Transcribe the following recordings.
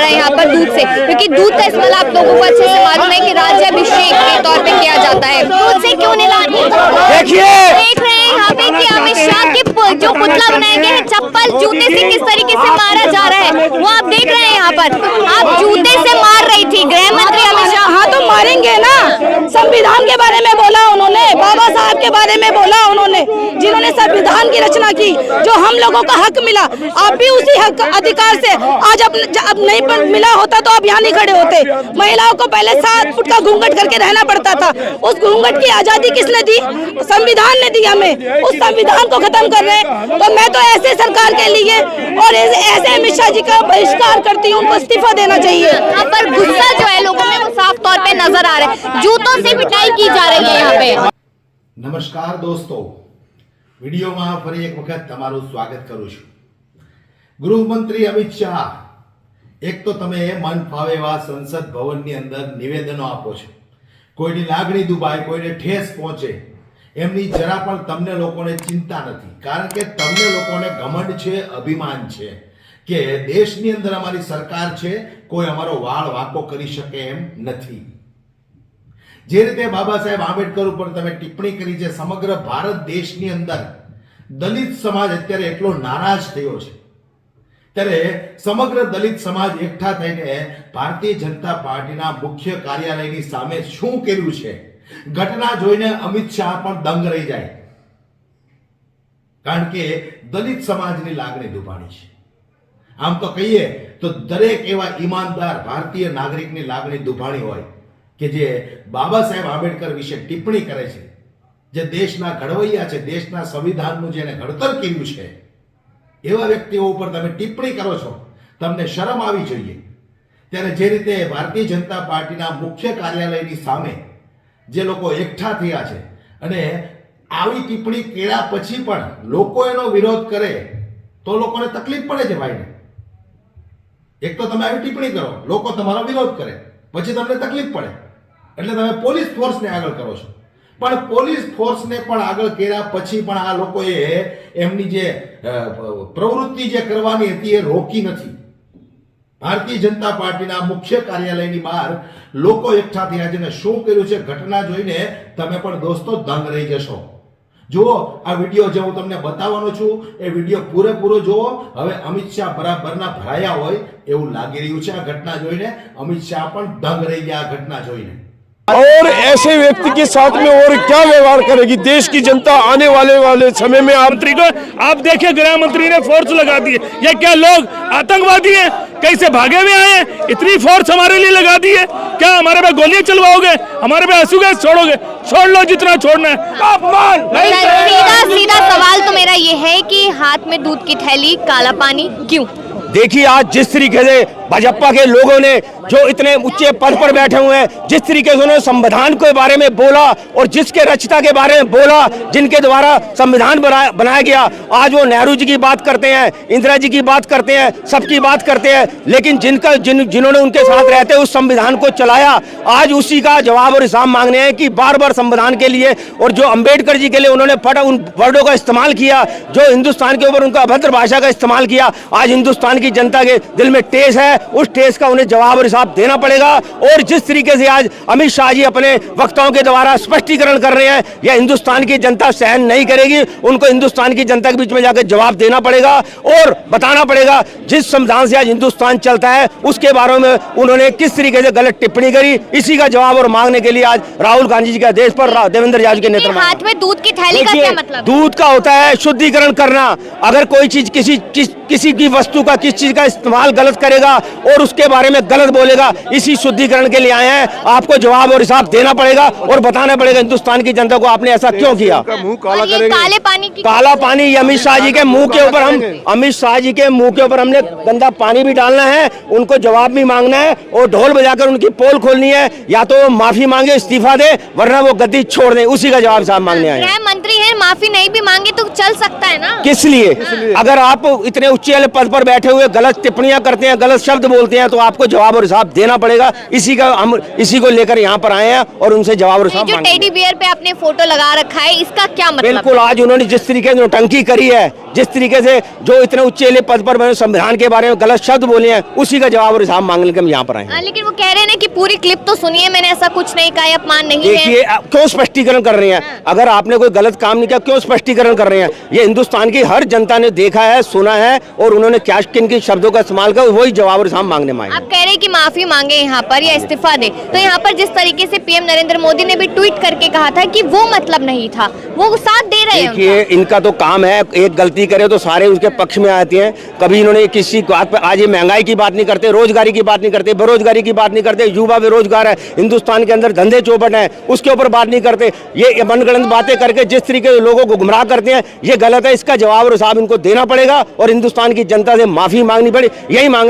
रहा है यहाँ पर दूध से, क्योंकि दूध का इस्तेमाल आप लोगों को अच्छे से मालूम है कि राज्याभिषेक के तौर पे किया जाता है। दूध से क्यों नहीं ला रही? देखिए देख रहे हैं यहाँ पे कि अमित शाह के जो पुतला बनाए गए हैं, चप्पल जूते से किस तरीके से मारा जा रहा है, वो आप देख रहे हैं यहाँ पर। आप जूते से मार रही थी गृह मंत्री अमित शाह। हाँ तो मारेंगे ना। संविधान के बारे में बोला उन्होंने, बाबा साहब के बारे में बोला उन्होंने, जिन्होंने संविधान की रचना की, जो हम लोगों का हक मिला। आप भी उसी हक अधिकार से आज अब नहीं मिला होता तो आप यहाँ नहीं खड़े होते। महिलाओं को पहले 7 फुट का घूंघट करके रहना पड़ता था। उस घूंघट की आजादी किसने दी? संविधान ने दी हमें। उस संविधान को खत्म कर रहे हैं। तो मैं तो ऐसे सरकार के लिए और ऐसे अमित शाह जी का बहिष्कार करती हूँ, उनको इस्तीफा देना चाहिए। यहाँ पर गुस्सा जो है लोगों में वो साफ तौर पे नजर आ रहा है। जूतों से पिटाई की जा रही है यहाँ पे। नमस्कार दोस्तों, વિડીયોમાં ફરી એક વખત તમારું સ્વાગત કરું છું। ગૃહમંત્રી અમિત શાહ, એક તો તમે મન ફાવે એવા સંસદ ભવનની અંદર નિવેદનો આપો છો, કોઈની લાગણી દુભાય, કોઈને ઠેસ પહોંચે એમની જરા પણ તમને લોકોને ચિંતા નથી, કારણ કે તમને લોકોને ઘમંડ છે, અભિમાન છે કે દેશની અંદર અમારી સરકાર છે, કોઈ અમારો વાળ વાંકો કરી શકે એમ નથી। જે રીતે બાબા સાહેબ આંબેડકર ઉપર તમે ટિપ્પણી કરી છે, સમગ્ર ભારત દેશની અંદર દલિત સમાજ અત્યારે એટલો નારાજ થયો છે, ત્યારે સમગ્ર દલિત સમાજ એકઠા થઈને ભારતીય જનતા પાર્ટીના મુખ્ય કાર્યાલયની સામે શું કર્યું છે, ઘટના જોઈને અમિત શાહ પણ દંગ રહી જાય, કારણ કે દલિત સમાજની લાગણી દુભાણી છે। આમ તો કહીએ તો દરેક એવા ઈમાનદાર ભારતીય નાગરિકની લાગણી દુભાણી હોય કે જે બાબા સાહેબ આંબેડકર વિશે ટિપ્પણી કરે છે, જે દેશના ઘડવૈયા છે, દેશના સંવિધાનનું જેને ઘડતર કર્યું છે, એવા વ્યક્તિઓ ઉપર તમે ટિપ્પણી કરો છો, તમને શરમ આવી જોઈએ। ત્યારે જે રીતે ભારતીય જનતા પાર્ટીના મુખ્ય કાર્યાલયની સામે જે લોકો એકઠા થયા છે અને આવી ટિપ્પણી કર્યા પછી પણ લોકો એનો વિરોધ કરે તો લોકોને તકલીફ પડે છે ભાઈને। એક તો તમે આવી ટિપ્પણી કરો, લોકો તમારો વિરોધ કરે, પછી તમને તકલીફ પડે એટલે તમે પોલીસ ફોર્સને આગળ કરો છો, પણ પોલીસ ફોર્સને પણ આગળ કર્યા પછી પણ આ લોકોએ એમની જે પ્રવૃત્તિ જે કરવાની હતી એ રોકી નથી। ભારતીય જનતા પાર્ટીના મુખ્ય કાર્યાલયની બહાર લોકો એકઠા થયા છે અને શું કર્યું છે ઘટના જોઈને તમે પણ દોસ્તો દંગ રહી જશો। જુઓ આ વિડીયો જે હું તમને બતાવવાનો છું એ વિડીયો પૂરેપૂરો જુઓ। હવે અમિત શાહ બરાબરના ભરાયા હોય એવું લાગી રહ્યું છે આ ઘટના જોઈને। અમિત શાહ પણ દંગ રહી ગયા આ घटना જોઈને। और ऐसे व्यक्ति के साथ में और क्या व्यवहार करेगी देश की जनता आने वाले समय में? आप देखिए गृह मंत्री ने फोर्स लगा दी है। ये क्या लोग आतंकवादी हैं? कहीं से भागे हुए आए हैं? इतनी फोर्स हमारे लिए लगा दी है? क्या हमारे पे गोलियां चलवाओगे? हमारे पे आंसू गैस छोड़ोगे? छोड़ लो जितना छोड़ना है। अपमान सीधा सवाल तो मेरा ये है कि हाथ में दूध की थैली, काला पानी क्यों? देखिए आज जिस तरीके से भाजपा के लोगों ने जो इतने ऊंचे पद पर बैठे हुए हैं, जिस तरीके से उन्होंने संविधान के बारे में बोला और जिसके रचना के बारे में बोला, जिनके द्वारा संविधान बनाया गया, आज वो नेहरू जी की बात करते हैं, इंदिरा जी की बात करते हैं, सबकी बात करते हैं, लेकिन जिन्होंने उनके साथ रहते उस संविधान को चलाया, आज उसी का जवाब और हिसाब मांगने हैं कि बार बार संविधान के लिए और जो अम्बेडकर जी के लिए उन्होंने उन वर्डों का इस्तेमाल किया, जो हिंदुस्तान के ऊपर उनका अभद्र भाषा का इस्तेमाल किया, आज हिंदुस्तान की जनता के दिल में ठेस है, उस ठेस का उन्हें जवाब और हिसाब देना पड़ेगा। और जिस तरीके से आज अमित शाह जी अपने वक्ताओं के द्वारा स्पष्टीकरण कर रहे हैं, यह हिंदुस्तान की जनता सहन नहीं करेगी। उनको हिंदुस्तान की जनता के बीच में जाकर जवाब देना पड़ेगा और बताना पड़ेगा जिस संविधान से आज हिंदुस्तान चलता है उसके बारे में उन्होंने किस तरीके से गलत टिप्पणी करी। इसी का जवाब और मांगने के लिए आज राहुल गांधी जी के आदेश पर देवेंद्र यादव के नेतृत्व में हाथ में दूध की थैली का क्या मतलब? दूध का होता है शुद्धिकरण करना। अगर कोई चीज किसी की वस्तु का किस चीज का इस्तेमाल गलत करेगा और उसके बारे में गलत बोलेगा, इसी शुद्धिकरण के लिए आए हैं। आपको जवाब और हिसाब देना पड़ेगा और बताना पड़ेगा हिंदुस्तान की जनता को आपने ऐसा क्यों किया। मुंह काला करेंगे। काले पानी की काला पानी अमित शाह जी के मुंह के ऊपर अमित शाह जी के मुंह के ऊपर हमने गंदा पानी भी डालना है, उनको जवाब भी मांगना है और ढोल बजाकर उनकी पोल खोलनी है। या तो वो माफी मांगे, इस्तीफा दे, वरना वो गद्दी छोड़ दे। उसी का जवाब साहब मांगने आए। गृह मंत्री है, माफी नहीं भी मांगे तो चल सकता है ना? किस लिए? अगर आप इतने उच्च पद पर बैठे हुए गलत टिप्पणियां करते हैं, गलत शब्द बोलते हैं, तो आपको जवाब और हिसाब देना पड़ेगा। इसी को लेकर यहाँ पर आए हैं और उनसे जवाब और हिसाब जो टेडी बियर पे आपने फोटो लगा रखा है, इसका क्या मतलब? बिल्कुल, आज उन्होंने जिस तरीके से नौटंकी करी है, जिस तरीके से जो इतने उच्चेले पद पर मैंने संविधान के बारे में गलत शब्द बोले हैं, उसी का जवाब और हिसाब मांगने के हम यहाँ पर आए हैं। लेकिन वो कह रहे हैं ना कि पूरी क्लिप तो सुनिए, मैंने ऐसा कुछ नहीं कहा, अपमान नहीं है। देखिए क्यों स्पष्टीकरण कर रहे हैं? अगर आपने कोई गलत काम नहीं किया, क्यों स्पष्टीकरण कर रहे हैं? ये हिंदुस्तान की हर जनता ने देखा है, सुना है, और उन्होंने क्या किन किन शब्दों का इस्तेमाल कर, वही जवाब और हिसाब मांगने में आए हैं। आप कह रहे हैं कि माफी मांगे यहाँ पर या इस्तीफा दे, तो यहाँ पर जिस तरीके से पीएम नरेंद्र मोदी ने भी ट्वीट करके कहा था कि वो मतलब नहीं था, वो साथ दे रहे हैं। देखिए इनका तो काम है, एक गलती करे तो सारे उसके पक्ष में आते हैं। कभी इन्होंने किसी बात पर, आज ये महंगाई की बात नहीं करते, रोजगारी की बात नहीं करते, बेरोजगारी की बात नहीं करते, युवा बेरोजगार है, हिंदुस्तान के अंदर धंधे चौपट है, उसके ऊपर बात नहीं करते। ये मनगढ़ंत बातें करके जिस तरीके से लोगों को गुमराह करते हैं, ये गलत है। इसका जवाब और हिसाब इनको देना पड़ेगा और हिंदुस्तान की जनता से माफी मांगनी पड़े। यही मांग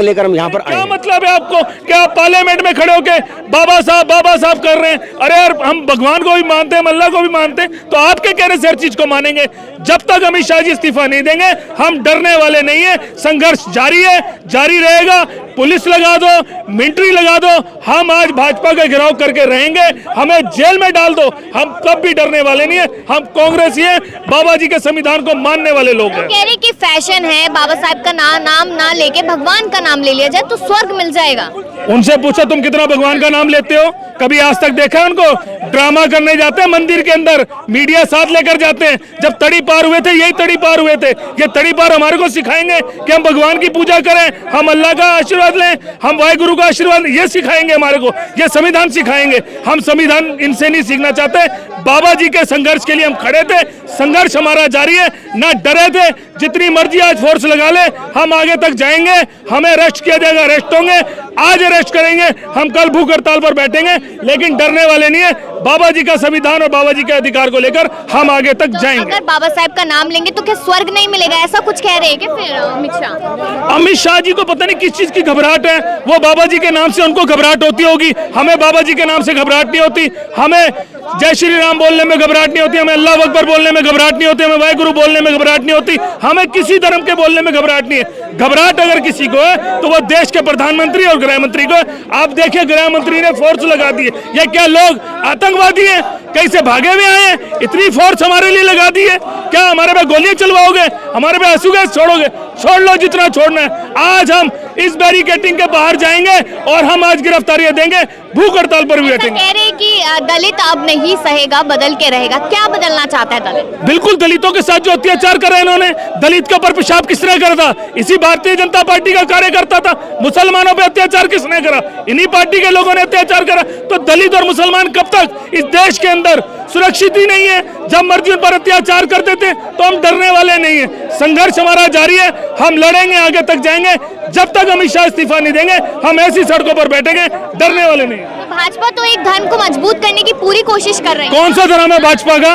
लेकर हम यहाँ पर आए। क्या मतलब है आपको? क्या आप पार्लियामेंट में खड़े होके बाबा साहब कर रहे हैं? अरे यार, हम भगवान को भी मानते हैं, अल्लाह को भी मानते हैं, तो आपके कहने से हर चीज को मानेंगे? जब तक अमित शाह जी इस्तीफा नहीं देंगे, हम डरने वाले नहीं है। संघर्ष जारी है, जारी रहेगा। पुलिस लगा दो, मिलिट्री लगा दो, हम आज भाजपा का घेराव करके रहेंगे। हमें जेल में डाल दो, हम कब भी डरने वाले नहीं है। हम कांग्रेसी हैं, बाबा जी के संविधान को मानने वाले लोग हैं। कह रहे कि फैशन है, बाबा साहब का नाम ना लेके भगवान का नाम ले लिया जाए तो स्वर्ग मिल जाएगा। उनसे पूछो तुम कितना भगवान का नाम लेते हो? कभी आज तक देखा है उनको? ड्रामा करने जाते हैं मंदिर के अंदर, मीडिया साथ लेकर जाते हैं। जब तड़ी पार हुए थे, यही तड़ी पार हुए थे। ये तड़ी पार हमारे को सिखाएंगे कि हम भगवान की पूजा करें, हम अल्लाह का आशीर्वाद लें, हम वाहिगुरु का आशीर्वाद, ये सिखाएंगे हमारे को, ये संविधान सिखाएंगे। हम संविधान इनसे नहीं सीखना चाहते। बाबा जी के संघर्ष के लिए हम खड़े थे, संघर्ष हमारा जारी है, ना डरे थे। जितनी मर्जी आज फोर्स लगा ले, हम आगे तक जाएंगे। हमें अरेस्ट किया जाएगा, अरेस्ट होंगे, आज अरेस्ट करेंगे, हम कल भूख हड़ताल पर बैठेंगे, लेकिन डरने वाले नहीं है। बाबा जी का संविधान और बाबा जी के अधिकार को लेकर हम आगे तक जाएंगे। अगर बाबा साहब का नाम लेंगे तो क्या स्वर्ग नहीं मिलेगा, ऐसा कुछ कह रहे हैं क्या फिर अमित शाह? अमित शाह जी को पता नहीं किस चीज की घबराहट है। वो बाबा जी के नाम से उनको घबराहट होती होगी, हमें बाबा जी के नाम से घबराहट नहीं होती। हमें जय श्री राम बोलने में घबराहट नहीं होती, हमें अल्लाह अकबर बोलने में घबराहट नहीं होती, हमें वाहिगुरु बोलने में घबराहट नहीं होती, हमें किसी धर्म के बोलने में घबराहट नहीं है। घबराहट अगर किसी को है तो वो देश के प्रधानमंत्री और गृह मंत्री को है। आप देखिए, गृह मंत्री ने फोर्स लगा दी है। ये क्या लोग आतंकवादी हैं? कैसे भागे हुए आए हैं? इतनी फोर्स हमारे लिए लगा दी है। क्या हमारे पे गोलियां चलवाओगे? हमारे पे आंसू गैस छोड़ोगे? छोड़ लो जितना छोड़ना है। आज हम इस बैरिकेटिंग के बाहर जाएंगे और हम आज गिरफ्तारियां देंगे, भूख हड़ताल पर भी बैठेंगे। कह रहे हैं कि दलित अब नहीं सहेगा, बदल के रहेगा। क्या बदलना चाहता है दलित? बिल्कुल, दलितों के साथ जो अत्याचार कर रहे हैं इन्होंने, दलित के ऊपर पेशाब किसने करा था? इसी भारतीय जनता पार्टी का कार्यकर्ता था। मुसलमानों पे अत्याचार किसने करा? इन्हीं पार्टी के लोगों ने अत्याचार करा। तो दलित और मुसलमान कब तक इस देश के अंदर सुरक्षित ही नहीं है? जब मर्जी उन पर अत्याचार करते थे तो हम डरने वाले नहीं है। संघर्ष हमारा जारी है, हम लड़ेंगे, आगे तक जाएंगे। जब तक अमित शाह इस्तीफा नहीं देंगे, हम ऐसी सड़कों पर बैठेंगे, डरने वाले नहीं। भाजपा तो एक धर्म को मजबूत करने की पूरी कोशिश कर रही है। कौन सा धर्म है भाजपा का?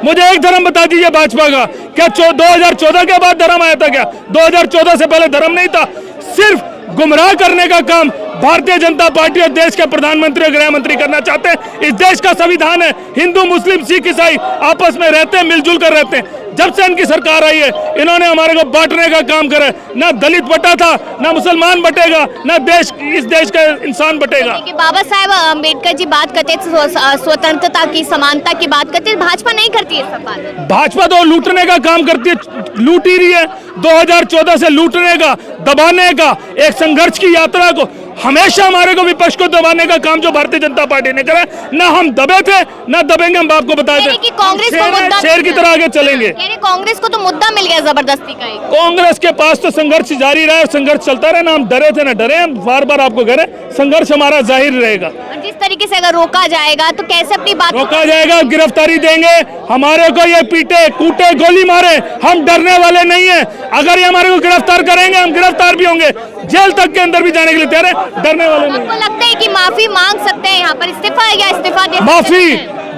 मुझे एक धर्म बता दीजिए भाजपा का। क्या 2014 के बाद धर्म आया था क्या? 2014 से पहले धर्म नहीं था। सिर्फ गुमराह करने का काम भारतीय जनता पार्टी और देश के प्रधानमंत्री और गृह मंत्री करना चाहते हैं। इस देश का संविधान है, हिंदू मुस्लिम सिख ईसाई आपस में रहते हैं, मिलजुल कर रहते हैं। जब से इनकी सरकार आई है, इन्होंने हमारे को बांटने का काम करा। ना दलित बटा था, ना मुसलमान बटेगा, ना देश, इस देश का इंसान बटेगा। बाबा साहब अम्बेडकर जी बात करते स्वतंत्रता की, समानता की बात करते, भाजपा नहीं करती है सब बात। भाजपा तो लूटने का काम करती है, लूट ही रही है। 2014 से लूटने का, दबाने का, एक संघर्ष की यात्रा को, हमेशा हमारे को विपक्ष को दबाने का काम जो भारतीय जनता पार्टी ने करा। ना हम दबे थे, ना दबेंगे। हम आपको बताए थे कि कांग्रेस को मुद्दा, शेर की तरह आगे चलेंगे। कांग्रेस को तो मुद्दा मिल गया जबरदस्ती का। कांग्रेस के पास तो संघर्ष जारी रहा है, संघर्ष चलता रहे। ना हम डरे थे ना डरे, हम बार बार आपको कह रहे, संघर्ष हमारा जाहिर रहेगा। जिस तरीके से अगर रोका जाएगा तो कैसे अपनी बात रोका जाएगा? गिरफ्तारी देंगे। हमारे को ये पीटे, कूटे, गोली मारे, हम डरने वाले नहीं है। अगर ये हमारे को गिरफ्तार करेंगे, हम गिरफ्तार भी होंगे, जेल तक के अंदर भी जाने के लिए तैयार है, डरने वाले नहीं। आपको लगता है कि माफी मांग सकते हैं यहाँ पर, इस्तीफा या इस्तीफा दे? माफी,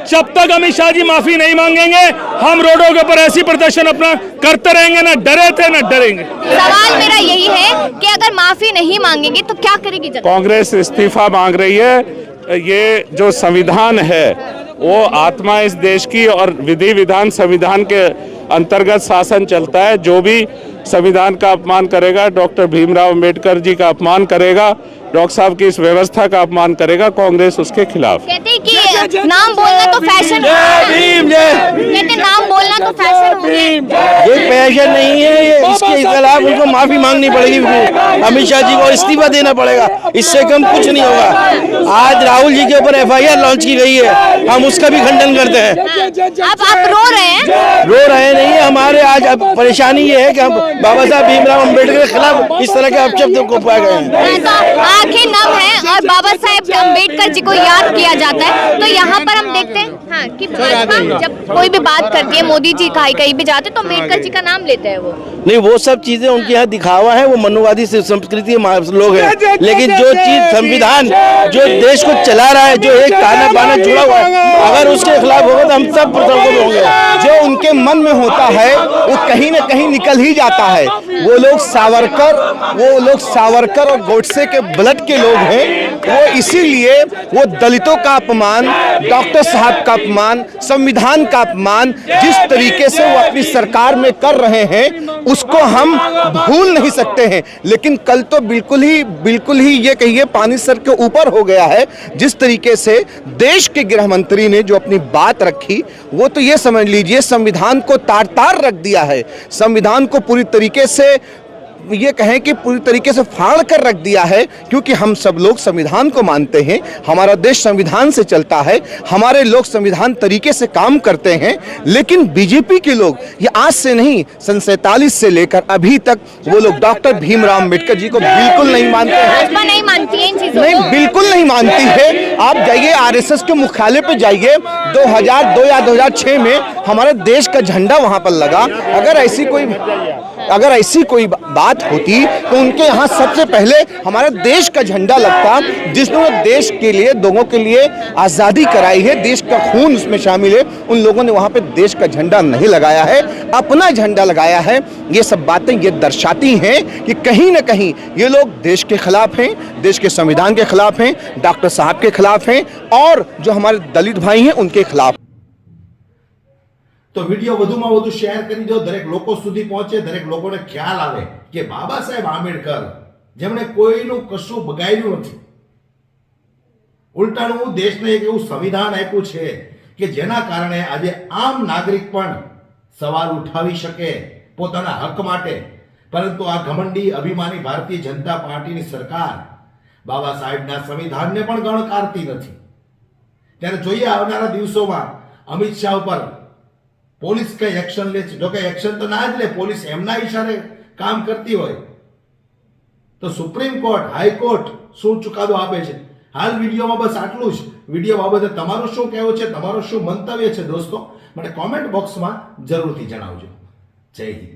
जब तक अमित शाह जी माफी नहीं मांगेंगे, हम रोडों के ऊपर ऐसी प्रदर्शन अपना करते रहेंगे। ना डरे थे ना डरेंगे। सवाल मेरा यही है कि अगर माफी नहीं मांगेंगे तो क्या करेगी जनता? कांग्रेस इस्तीफा मांग रही है। ये जो संविधान है वो आत्मा इस देश की, और विधि विधान संविधान के अंतर्गत शासन चलता है। जो भी संविधान का अपमान करेगा, डॉक्टर भीमराव अंबेडकर जी का अपमान करेगा, डॉक्टर साहब की इस व्यवस्था का अपमान करेगा, कांग्रेस उसके खिलाफ। कहते हैं कि कहते नाम बोलना तो फैशन हो गया। कहते नाम बोलना तो फैशन हो गया। ये पैशन नहीं है, ये इसके खिलाफ उनको माफी मांगनी पड़ेगी, अमित शाह जी को इस्तीफा देना पड़ेगा, इससे कम कुछ नहीं होगा। आज राहुल जी के ऊपर FIR लॉन्च की गई है, हम उसका भी खंडन करते हैं। आप रो रहे हैं? रो रहे नहीं है, हमारे आज अब परेशानी ये है कि हम बाबा साहब भीमराव अम्बेडकर के खिलाफ इस तरह के अपशब्द को पाए गए हैं। तो आंखें नम है और बाबा साहेब अम्बेडकर जी को याद किया जाता है। तो यहाँ पर हम देखते हैं हाँ कि भाजपा जब कोई भी बात करती है, मोदी जी कहीं भी जाते तो अम्बेडकर जी का नाम लेते हैं वो। नहीं, वो सब चीजें उनके यहाँ दिखावा है, वो मनुवादी संस्कृति के लोग हैं। लेकिन जो चीज संविधान जो देश को चला रहा है, जो एक ताना बाना जुड़ा हुआ है, अगर उसके खिलाफ होगा तो हम सब प्रसन्न होंगे। जो उनके मन में होता है वो कहीं न कहीं निकल ही जाता है। वो लोग सावरकर और गोडसे के ब्लड के लोग हैं। वो इसीलिए वो दलितों का अपमान, डॉक्टर साहब का अपमान, संविधान का अपमान जिस तरीके से वो अपनी सरकार में कर रहे हैं उसको हम भूल नहीं सकते हैं। लेकिन कल तो बिल्कुल ही ये कहिए पानी सर के ऊपर हो गया है। जिस तरीके से देश के गृह मंत्री ने जो अपनी बात रखी, वो तो ये समझ लीजिए संविधान को तार-तार रख दिया है। संविधान को पूरी तरीके से ये कहें कि पूरी तरीके से फाड़ कर रख दिया है, क्योंकि हम सब लोग संविधान को मानते हैं। हमारा देश संविधान से चलता है, हमारे लोग संविधान तरीके से काम करते हैं। लेकिन बीजेपी के लोग ये आज से नहीं, सन 47 से लेकर अभी तक वो लोग डॉक्टर भीमराव अम्बेडकर जी को बिल्कुल नहीं मानते हैं। भाजपा नहीं मानती है इन चीजों नहीं, को? बिल्कुल नहीं मानती है। आप जाइए RSS के मुख्यालय पे जाइए, 2002 या 2006 में हमारे देश का झंडा वहां पर लगा। अगर ऐसी कोई बात होती तो उनके यहाँ सबसे पहले हमारे देश का झंडा लगता, जिसने देश के लिए, लोगों के लिए आज़ादी कराई है, देश का खून उसमें शामिल है। उन लोगों ने वहाँ पे देश का झंडा नहीं लगाया है, अपना झंडा लगाया है। ये सब बातें ये दर्शाती हैं कि कहीं ना कहीं ये लोग देश के खिलाफ हैं, देश के संविधान के खिलाफ हैं, डॉक्टर साहब के खिलाफ हैं और जो हमारे दलित भाई हैं उनके खिलाफ। तो वीडियो વધુમાં વધુ શેર કરી દો, દરેક લોકો સુધી પહોંચે, દરેક લોકોને ખ્યાલ આવે કે બાબા સાહેબ આંબેડકર જેમણે કોઈનું કશું બગાડ્યું નથી, ઉલટાનું દેશને એક એવું સંવિધાન આપ્યું છે કે જેના કારણે આજે આમ નાગરિક પણ સવાલ ઉઠાવી શકે પોતાના હક માટે। પરંતુ આ ઘમંડી અભિમાની ભારતીય જનતા પાર્ટીની સરકાર બાબા સાહેબના સંવિધાનને પણ ગણકારતી નથી। ત્યારે જોઈએ આવનારા દિવસોમાં અમિત શાહ ઉપર પોલીસ કઈ એક્શન લે છે। જો કે એક્શન તો ના જ લે, પોલીસ એમના ઈશારે કામ કરતી હોય તો સુપ્રીમ કોર્ટ, હાઈકોર્ટ શું ચુકાદો આપે છે। હાલ વિડીયોમાં બસ આટલું જ। વિડીયો બાબતે તમારું શું કહેવું છે, તમારું શું મંતવ્ય છે દોસ્તો, મને કોમેન્ટ બોક્સમાં જરૂરથી જણાવજો। જય હિન્દ।